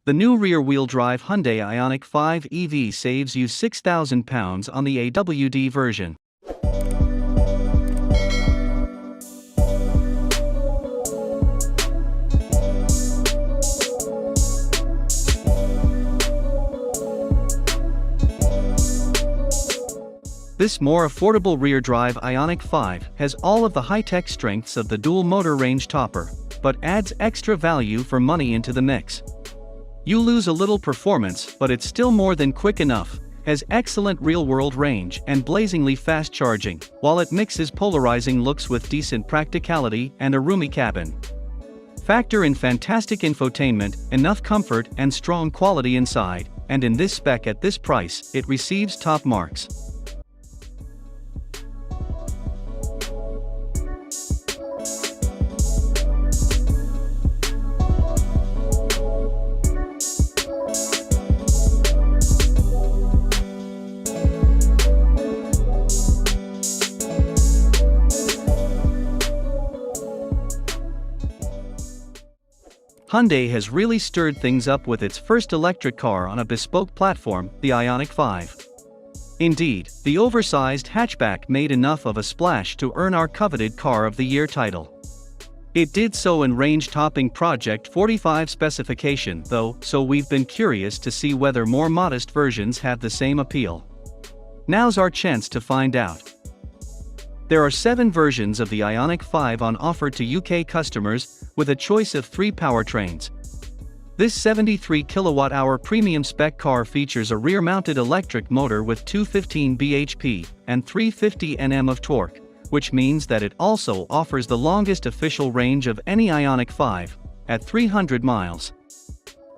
The new rear-wheel drive Hyundai Ioniq 5 EV saves you £6,000 on the AWD version. This more affordable rear-drive Ioniq 5 has all of the high-tech strengths of the dual-motor range topper, but adds extra value for money into the mix. You lose a little performance, but it's still more than quick enough, has excellent real-world range and blazingly fast charging, while it mixes polarizing looks with decent practicality and a roomy cabin. Factor in fantastic infotainment, enough comfort and strong quality inside, and in this spec at this price, it receives top marks. Hyundai has really stirred things up with its first electric car on a bespoke platform, the Ioniq 5. Indeed, the oversized hatchback made enough of a splash to earn our coveted Car of the Year title. It did so in range-topping Project 45 specification though, so we've been curious to see whether more modest versions have the same appeal. Now's our chance to find out. There are 7 versions of the Ioniq 5 on offer to UK customers, with a choice of 3 powertrains. This 73 kWh premium spec car features a rear-mounted electric motor with 215 bhp and 350 Nm of torque, which means that it also offers the longest official range of any Ioniq 5, at 300 miles.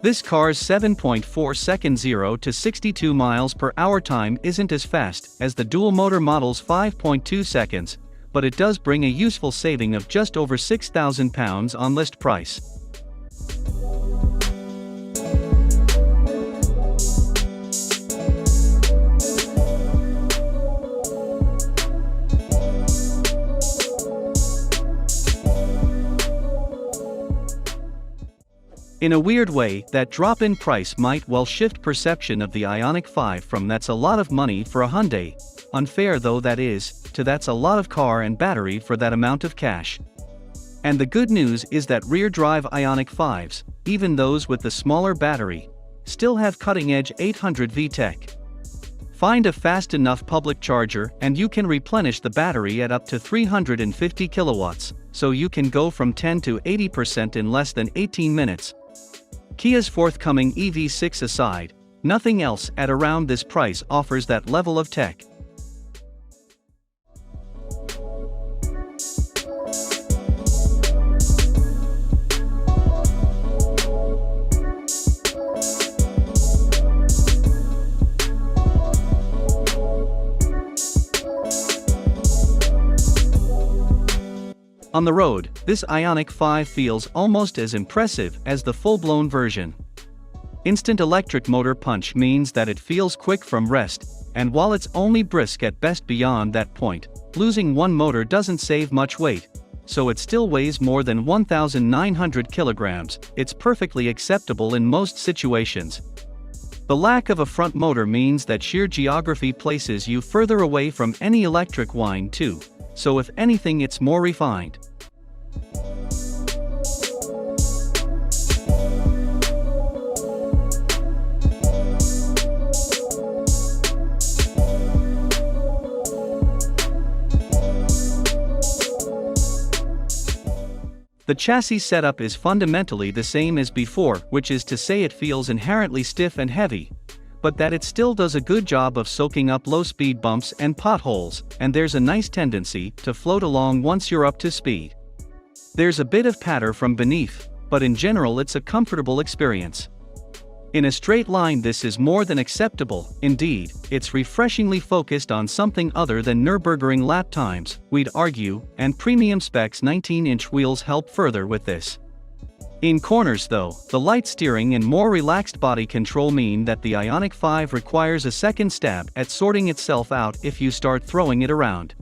This car's 7.4-second 0 to 62 miles per hour time isn't as fast as the dual-motor model's 5.2 seconds, but it does bring a useful saving of just over £6,000 on list price. In a weird way, that drop in price might well shift perception of the Ioniq 5 from "that's a lot of money for a Hyundai," unfair though that is, to "that's a lot of car and battery for that amount of cash." And the good news is that rear-drive Ioniq 5s, even those with the smaller battery, still have cutting-edge 800V tech. Find a fast enough public charger and you can replenish the battery at up to 350 kilowatts, so you can go from 10 to 80% in less than 18 minutes. Kia's forthcoming EV6 aside, nothing else at around this price offers that level of tech. On the road, this Ioniq 5 feels almost as impressive as the full-blown version. Instant electric motor punch means that it feels quick from rest, and while it's only brisk at best beyond that point, losing one motor doesn't save much weight, so it still weighs more than 1,900 kilograms, it's perfectly acceptable in most situations. The lack of a front motor means that sheer geography places you further away from any electric whine too, so if anything it's more refined. The chassis setup is fundamentally the same as before, which is to say it feels inherently stiff and heavy, but that it still does a good job of soaking up low-speed bumps and potholes, and there's a nice tendency to float along once you're up to speed. There's a bit of patter from beneath, but in general it's a comfortable experience. In a straight line this is more than acceptable, indeed, it's refreshingly focused on something other than Nürburgring lap times, we'd argue, and premium specs 19-inch wheels help further with this. In corners though, the light steering and more relaxed body control mean that the Ioniq 5 requires a second stab at sorting itself out if you start throwing it around.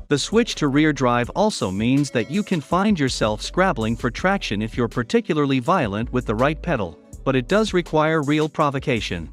The switch to rear drive also means that you can find yourself scrabbling for traction if you're particularly violent with the right pedal, but it does require real provocation.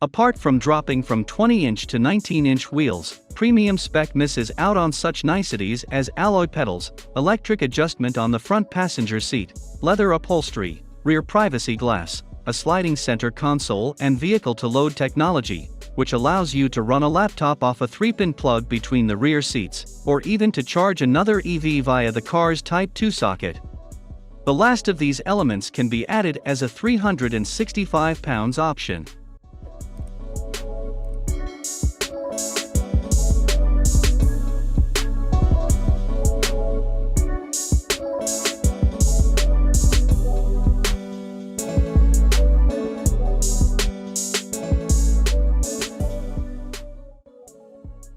Apart from dropping from 20-inch to 19-inch wheels, premium spec misses out on such niceties as alloy pedals, electric adjustment on the front passenger seat, leather upholstery, rear privacy glass, a sliding center console and vehicle-to-load technology, which allows you to run a laptop off a 3-pin plug between the rear seats, or even to charge another EV via the car's Type 2 socket. The last of these elements can be added as a 365 pounds option.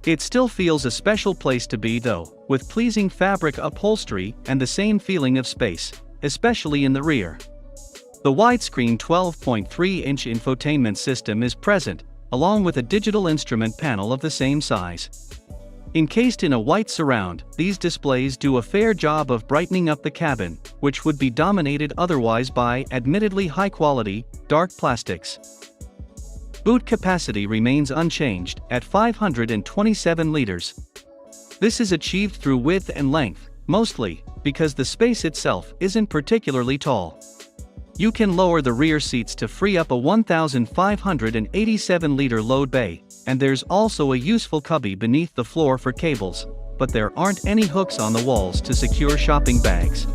It still feels a special place to be though, with pleasing fabric upholstery and the same feeling of space, especially in the rear. The widescreen 12.3-inch infotainment system is present, along with a digital instrument panel of the same size. Encased in a white surround, these displays do a fair job of brightening up the cabin, which would be dominated otherwise by admittedly high-quality, dark plastics. Boot capacity remains unchanged at 527 liters. This is achieved through width and length, mostly because the space itself isn't particularly tall. You can lower the rear seats to free up a 1,587-liter load bay, and there's also a useful cubby beneath the floor for cables, but there aren't any hooks on the walls to secure shopping bags.